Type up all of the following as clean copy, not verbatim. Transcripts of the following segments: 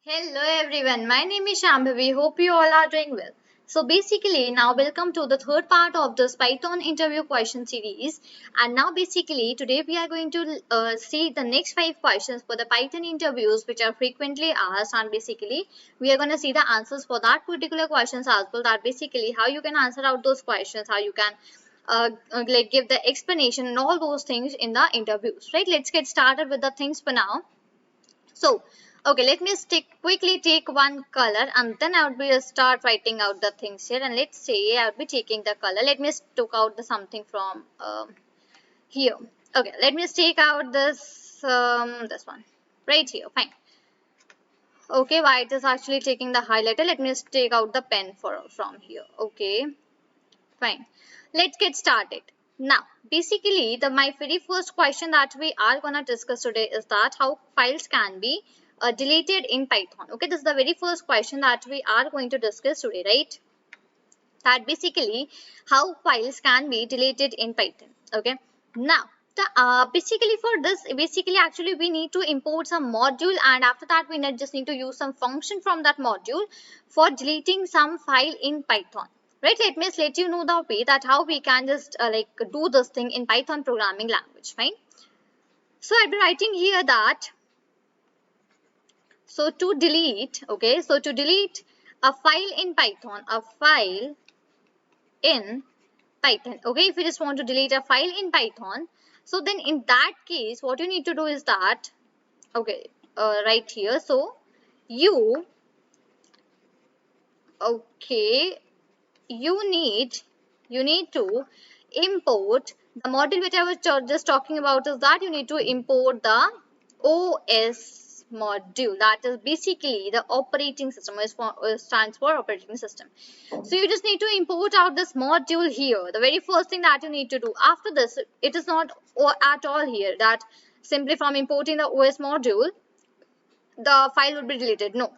Hello everyone, my name is Shambhavi. Hope you all are doing well. So basically now welcome to the third part of this Python interview question series, and now basically today we are going to see the next 5 questions for the Python interviews which are frequently asked, and basically we are going to see the answers for that particular questions as well, that basically how you can answer out those questions, how you can like give the explanation and all those things in the interviews, right? Let's get started with the things for now. So, okay, let me quickly take one color and then I would be start writing out the things here. And let's say I would be taking the color. Let me take out the something from here. Okay, let me take out this one right here. Fine. Okay, why it is actually taking the highlighter? Let me take out the pen from here. Okay, fine. Let's get started. Now, basically, my very first question that we are gonna discuss today is that how files can be deleted in Python. Okay, this is the very first question that we are going to discuss today, right? That basically how files can be deleted in Python. Okay, now basically for this, basically actually we need to import some module, and after that we just need to use some function from that module for deleting some file in Python. Right, let me let you know the way that how we can just like do this thing in Python programming language. Fine. So I'll be writing here that so to delete, okay, so to delete a file in Python, a file in Python. Okay, if you just want to delete a file in Python, so then in that case, what you need to do is that, okay, right here. So you, okay, you need to import the module which I was just talking about, is that you need to import the OS module, that is basically the operating system. Stands for operating system. So you just need to import out this module here. The very first thing that you need to do after this, it is not at all here that simply from importing the OS module the file will be deleted. No,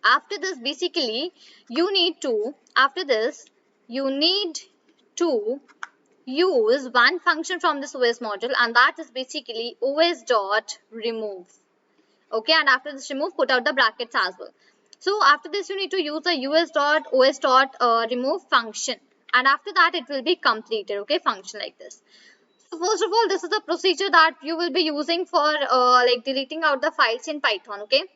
after this basically you need to, after this you need to use one function from this OS module, and that is basically os.remove. Okay, and after this remove, put out the brackets as well. So after this you need to use the us.os.remove function, and after that it will be completed. Okay, function like this. So first of all, this is the procedure that you will be using for like deleting out the files in Python. Okay,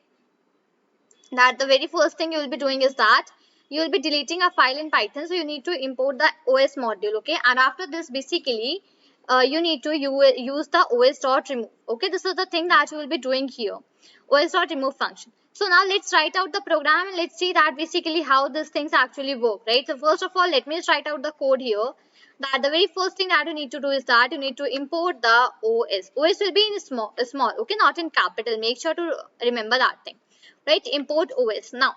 that the very first thing you will be doing is that you will be deleting a file in Python, so you need to import the OS module. Okay, and after this basically you need to use the os.remove. Okay, this is the thing that you will be doing here, os.remove function. So now let's write out the program and let's see that basically how these things actually work, right? So first of all, let me just write out the code here, that the very first thing that you need to do is that you need to import the os will be in small, okay, not in capital. Make sure to remember that thing, right? Import os. Now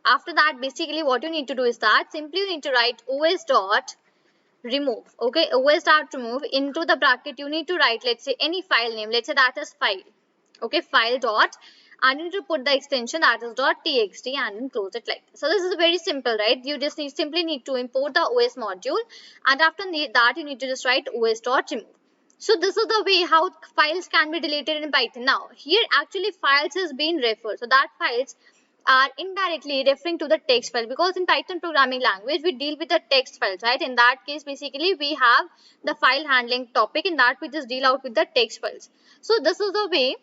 after that basically what you need to do is that simply you need to write os dot remove. Okay, os dot remove, into the bracket you need to write, let's say, any file name. Let's say that is file. Okay, file dot, and you need to put the extension that is .txt and then close it like this. So this is very simple, right? You just simply need to import the os module, and after that you need to just write os dot remove. So this is the way how files can be deleted in Python. Now here actually files is being referred, so that files are indirectly referring to the text file, because in Python programming language we deal with the text files, right? In that case basically we have the file handling topic, in that we just deal out with the text files. So this is the way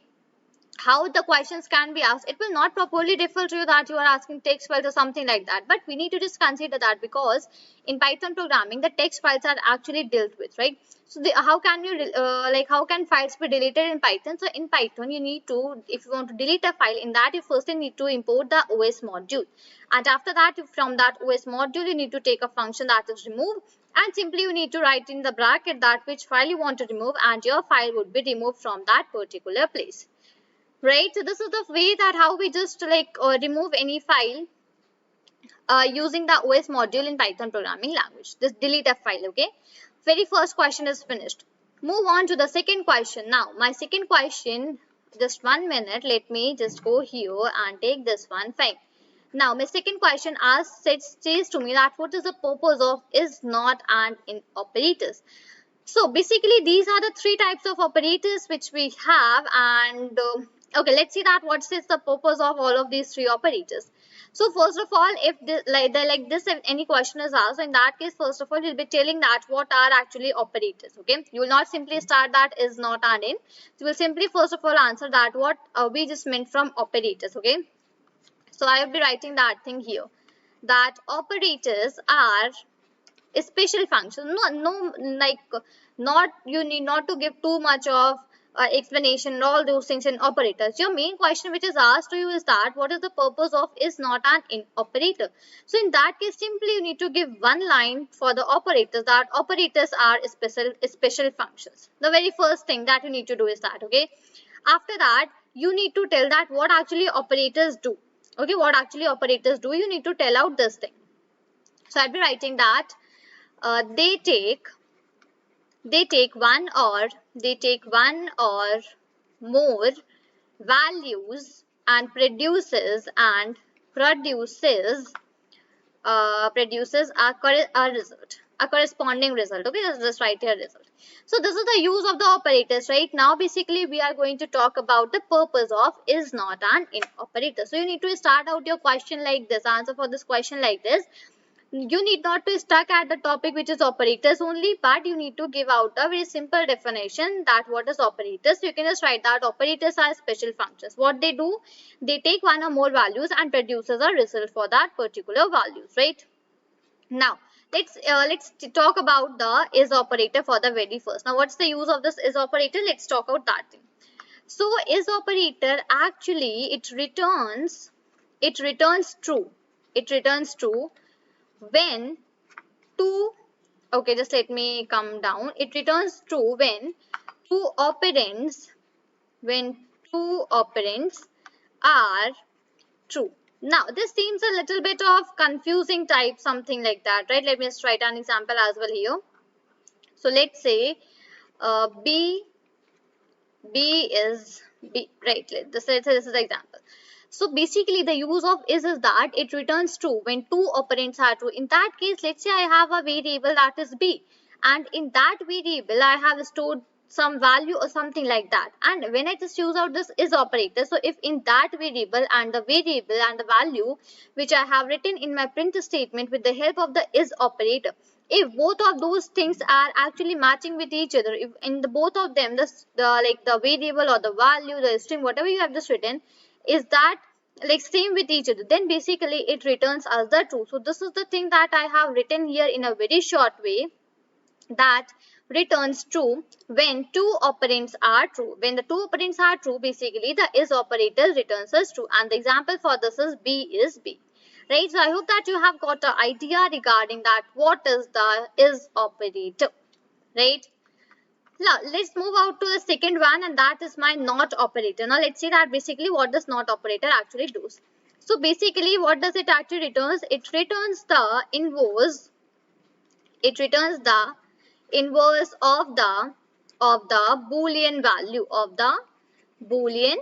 how the questions can be asked. It will not properly refer to you that you are asking text files or something like that, but we need to just consider that because in Python programming the text files are actually dealt with, right? So how can you like how can files be deleted in Python? So in Python you need to, if you want to delete a file, in that you first need to import the OS module, and after that from that OS module you need to take a function that is remove, and simply you need to write in the bracket that which file you want to remove, and your file would be removed from that particular place. Right, so this is the way that how we just like remove any file using the OS module in Python programming language. This delete a file. Okay, very first question is finished. Move on to the second question. Now my second question, just 1 minute, let me just go here and take this one. Fine. Now my second question says to me that what is the purpose of is, not, and in operators. So basically these are the three types of operators which we have, and Okay, let's see that what is the purpose of all of these three operators. So first of all, if this, like this, if any question is asked, so in that case, first of all, you'll be telling that what are actually operators. Okay, you will not simply start that is not and in. You will simply first of all answer that what we just meant from operators. Okay, so I will be writing that thing here, that operators are special function. No, like not, you need not to give too much of explanation all those things in operators. Your main question which is asked to you is that what is the purpose of is not an in operator. So in that case, simply you need to give one line for the operators, that operators are special functions. The very first thing that you need to do is that. Okay, after that you need to tell that what actually operators do. Okay, what actually operators do, you need to tell out this thing. So I'll be writing that they take one or more values and produces a result, a corresponding result. Okay, just write here result. So this is the use of the operators. Right now basically we are going to talk about the purpose of is not an in operator. So you need to start out your question like this, answer for this question like this. You need not to stuck at the topic which is operators only, but you need to give out a very simple definition that what is operators. You can just write that operators are special functions. What they do, they take one or more values and produces a result for that particular values, right? Now let's talk about the is operator for the very first. Now what's the use of this is operator? Let's talk about that thing. So is operator actually it returns true. It returns true when two, okay, just let me come down. It returns true when two operands when two operands are true. Now this seems a little bit of confusing type, something like that, right? Let me just write an example as well here. So let's say b is b, right? This is the example. So basically the use of is that it returns true when two operands are true. In that case, let's say I have a variable that is b, and in that variable I have stored some value or something like that, and when I just use out this is operator, so if in that variable and the value which I have written in my print statement with the help of the is operator, if both of those things are actually matching with each other, if in the both of them the variable or the value, the string, whatever you have just written, is that like same with each other, then basically it returns as the true. So this is the thing that I have written here in a very short way, that returns true when two operands are true. When the two operands are true, basically the is operator returns as true, and the example for this is b is b, right? So I hope that you have got an idea regarding that what is the is operator, right? Now let's move out to the second one, and that is my not operator. Now let's see that basically what does not operator actually do. So basically what does it actually returns? It returns the inverse. It returns the inverse of the boolean value of the boolean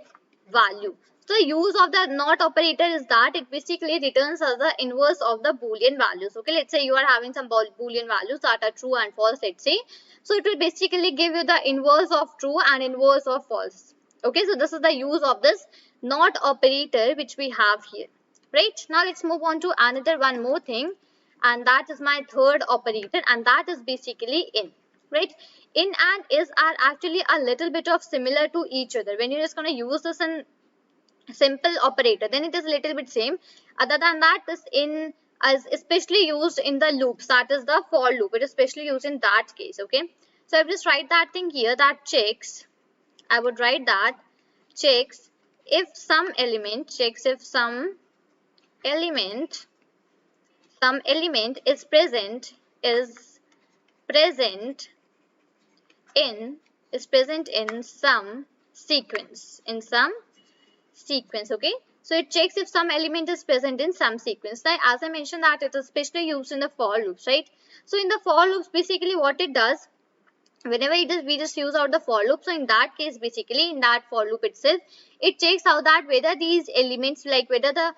value. So the use of the not operator is that it basically returns as the inverse of the boolean values. Okay, let's say you are having some boolean values that are true and false, let's say. So it will basically give you the inverse of true and inverse of false. Okay, so this is the use of this not operator which we have here, right? Now let's move on to another one more thing, and that is my third operator, and that is basically in, right? In and is are actually a little bit of similar to each other. When you're just going to use this in simple operator, then it is a little bit same. Other than that, this in is especially used in the loops, that is the for loop. It is especially used in that case. Okay, so I will just write that thing here, that checks, I would write that checks if some element, some element is present in some sequence. Okay, so it checks if some element is present in some sequence. Like as I mentioned that it is especially used in the for loops, right? So in the for loops, basically what it does, whenever it is we just use out the for loop, so in that case basically in that for loop itself, it checks out that whether these elements, like whether the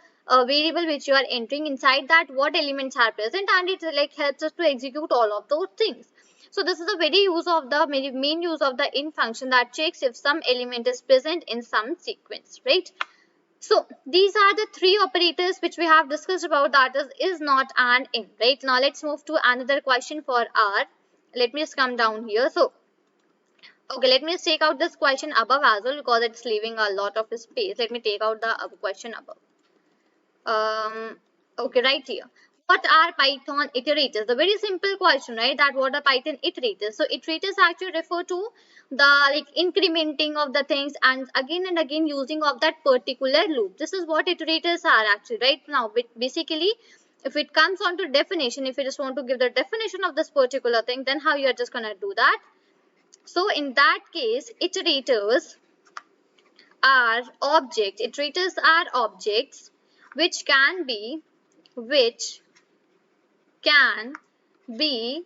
variable which you are entering inside that what elements are present, and it like helps us to execute all of those things. So this is the very use of the main use of the in function that checks if some element is present in some sequence, right? So these are the three operators which we have discussed about, that is not and in, right? Now let's move to another question for R. Let me just come down here. So okay, let me just take out this question above as well because it's leaving a lot of space. Let me take out the question above. Okay, right here. What are Python iterators? The very simple question, right? That what are Python iterators? So iterators actually refer to the like incrementing of the things and again using of that particular loop. This is what iterators are actually, right? Now, basically, if it comes on to definition, if you just want to give the definition of this particular thing, then how you are just gonna do that? So in that case, iterators are objects. Iterators are objects which can be which can be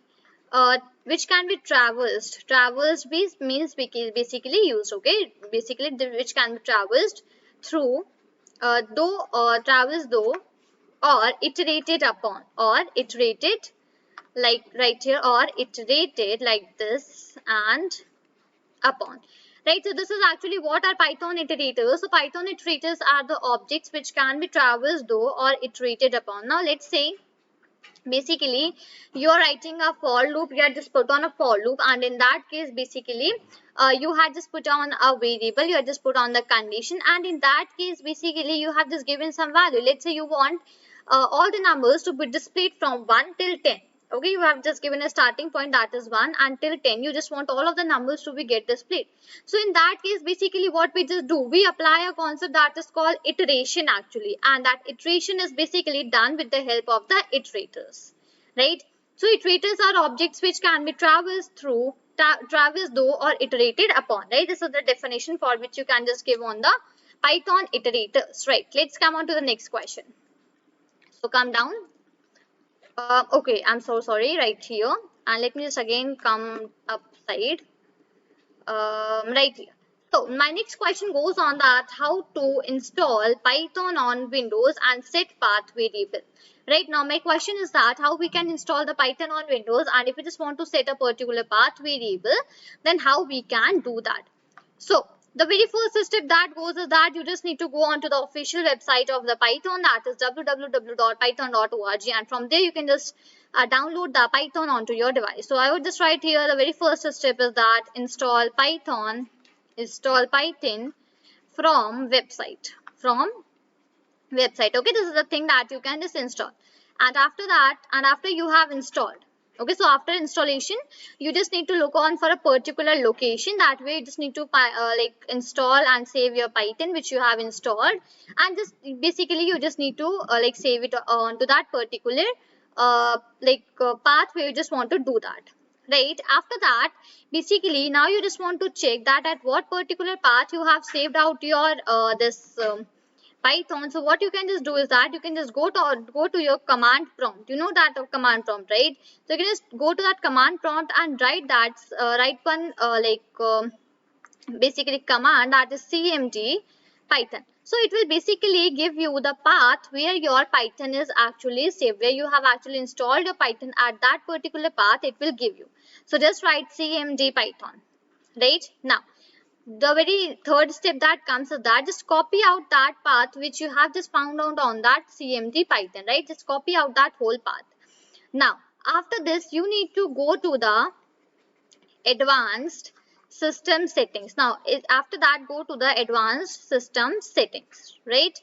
which can be traversed. Traversed means basically used. Okay, basically which can be traversed through though traversed though or iterated upon or iterated like right here or iterated like this and upon, right? So this is actually what are Python iterators. So Python iterators are the objects which can be traversed though or iterated upon. Now let's say basically you're writing a for loop, you had just put on a for loop, and in that case basically you had just put on a variable, you had just put on the condition, and in that case basically you have just given some value. Let's say you want all the numbers to be displayed from 1 till 10. Okay, you have just given a starting point that is 1 until 10. You just want all of the numbers to be get displayed. So in that case basically what we just do, we apply a concept that is called iteration actually, and that iteration is basically done with the help of the iterators, right? So iterators are objects which can be traversed through, traversed though or iterated upon, right? This is the definition for which you can just give on the Python iterators, right? Let's come on to the next question. So come down. Okay, I'm so sorry, right here, and let me just again come upside. Right here. So my next question goes on that how to install Python on Windows and set path variable. Right now my question is that how we can install the Python on Windows, and if we just want to set a particular path variable, then how we can do that. So the very first step that goes is that you just need to go onto the official website of the Python, that is www.python.org, and from there you can just download the Python onto your device. So I would just write here the very first step is that install Python from website. Okay, this is the thing that you can just install, and after that and after you have installed, okay, so after installation you just need to look on for a particular location. That way you just need to like install and save your Python which you have installed, and just basically you just need to like save it onto that particular path where you just want to do that, right? After that basically now you just want to check that at what particular path you have saved out your this Python. So what you can just do is that you can just go to your command prompt. You know that of command prompt, right? So you can just go to that command prompt and write that write one basically command, that is cmd Python. So it will basically give you the path where your Python is actually saved, where you have actually installed your Python. At that particular path it will give you. So just write cmd Python, right? Now the very third step that comes is that just copy out that path which you have just found out on that cmd Python, right? Just copy out that whole path. Now after this you need to go to the advanced system settings. Now after that go to the advanced system settings, right?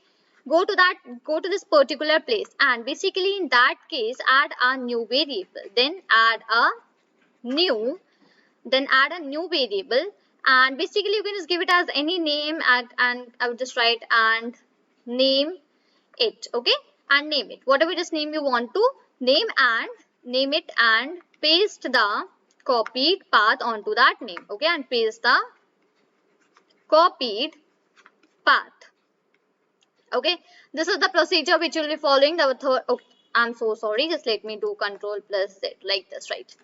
Go to this particular place, and basically in that case add a new variable, then add a new variable, and basically you can just give it as any name, and I would just write and name it, okay, and name it whatever just name you want to name it, and paste the copied path onto that name, okay, and paste the copied path, okay. This is the procedure which you will be following. The third, okay, I'm so sorry, just let me do control plus Z like this, right?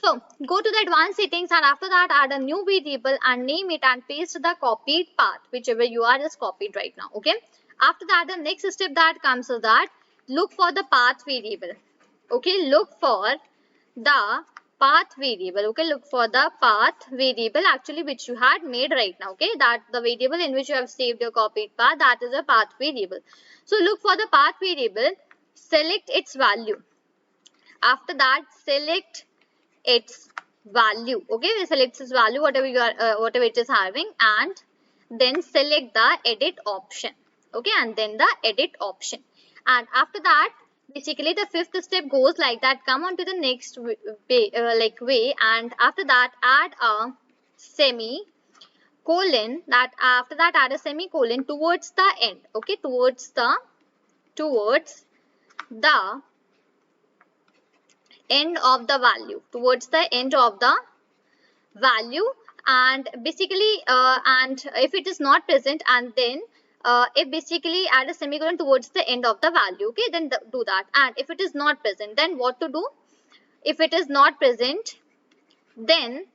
So go to the advanced settings, and after that add a new variable and name it and paste the copied path whichever you are just copied right now, okay. After that the next step that comes is that look for the path variable, okay, look for the path variable. Okay, look for the path variable actually which you had made right now. Okay, that the variable in which you have saved your copied path, that is a path variable. So look for the path variable, select its value. After that, select its value. Okay, we select its value, whatever you are whatever it is having, and then select the edit option. Okay, and then the edit option, and after that basically the fifth step goes like that. Come on to the next way, and after that add a semicolon. That after that add a semicolon towards the end. Okay, towards the end of the value, towards the end of the value, and basically and if it is not present, and then if basically add a semicolon towards the end of the value. Okay, then do that. And if it is not present, then what to do? If it is not present, then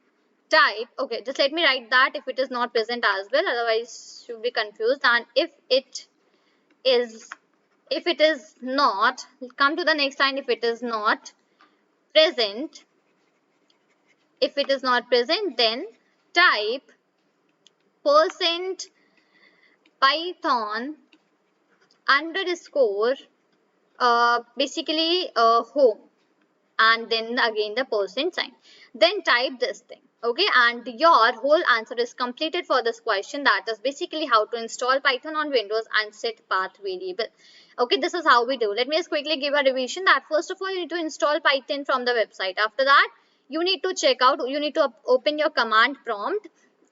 type, okay, just let me write that if it is not present as well, otherwise you'll be confused. And if it is not, come to the next line. If it is not present, then type percent python underscore basically home, and then again the percent sign, then type this thing. Okay, and your whole answer is completed for this question, that is basically how to install Python on Windows and set path variable. Okay, this is how we do. Let me just quickly give a revision that first of all you need to install Python from the website. After that you need to open your command prompt,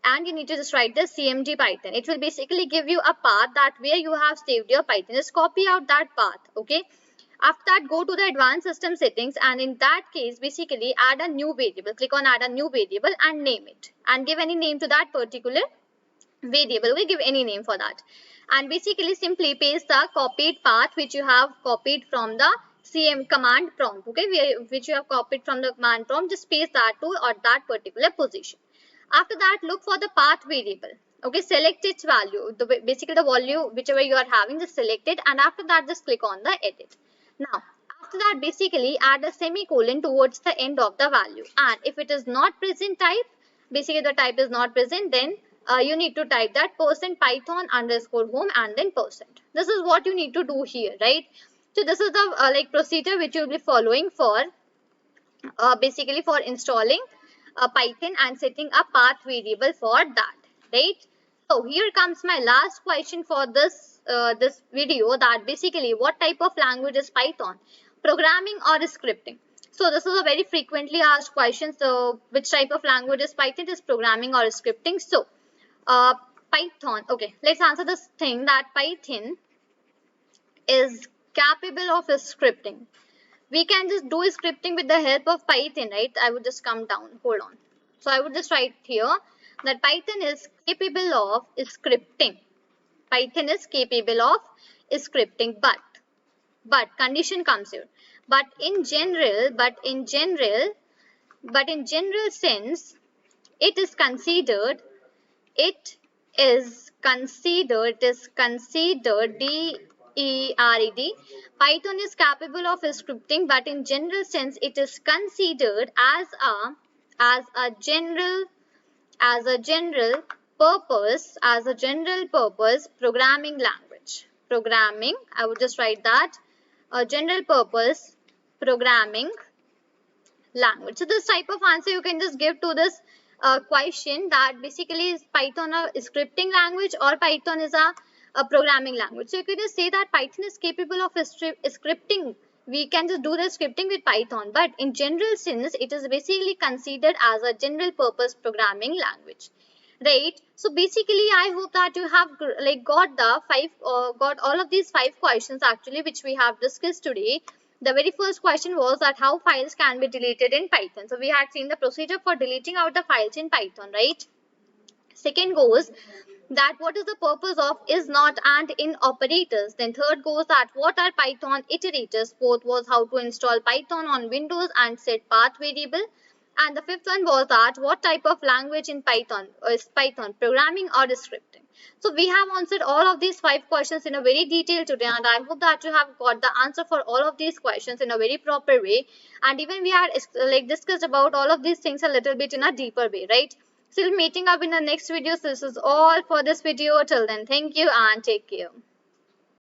and you need to just write the cmd python. It will basically give you a path that where you have saved your Python. Just copy out that path. Okay, after that go to the advanced system settings, and in that case basically add a new variable. Click on add a new variable and name it, and give any name to that particular variable. We give any name for that, and basically simply paste the copied path which you have copied from the cm command prompt. Okay, which you have copied from the command prompt, just paste that to or that particular position. After that look for the path variable. Okay, select its value, basically the value whichever you are having, just select it, and after that just click on the edit. Now after that basically add a semicolon towards the end of the value, and if it is not present type, basically the type is not present, then you need to type that percent python underscore home and then percent. This is what you need to do here, right? So this is the procedure which you will be following for basically for installing Python and setting a path variable for that, right? So here comes my last question for this video, that basically what type of language is Python, programming or scripting? So this is a very frequently asked question. So which type of language is Python? It is programming or scripting? So uh, Python, okay, let's answer this thing that Python is capable of scripting. We can just do scripting with the help of Python, right? I would just come down, hold on. So I would just write here that Python is capable of scripting. Python is capable of scripting, but condition comes here. But in general sense, it is considered DERED. Python is capable of scripting, but in general sense, it is considered as a general purpose programming language. Programming, I would just write that a general purpose programming language. So this type of answer you can just give to this question, that basically is Python a scripting language or Python is a programming language. So you can just say that Python is capable of scripting. We can just do the scripting with Python, but in general sense, it is basically considered as a general purpose programming language. Right. So basically, I hope that you have got all of these 5 questions actually which we have discussed today. The very first question was that how files can be deleted in Python. So we had seen the procedure for deleting out the files in Python, right? Second goes that what is the purpose of is not and in operators. Then third goes that what are Python iterators. Fourth was how to install Python on Windows and set path variable. And the fifth one was that what type of language in Python is Python, programming or scripting. So we have answered all of these 5 questions in a very detail today, and I hope that you have got the answer for all of these questions in a very proper way. And even we had like discussed about all of these things a little bit in a deeper way, right? Still meeting up in the next video. So this is all for this video. Till then, thank you and take care.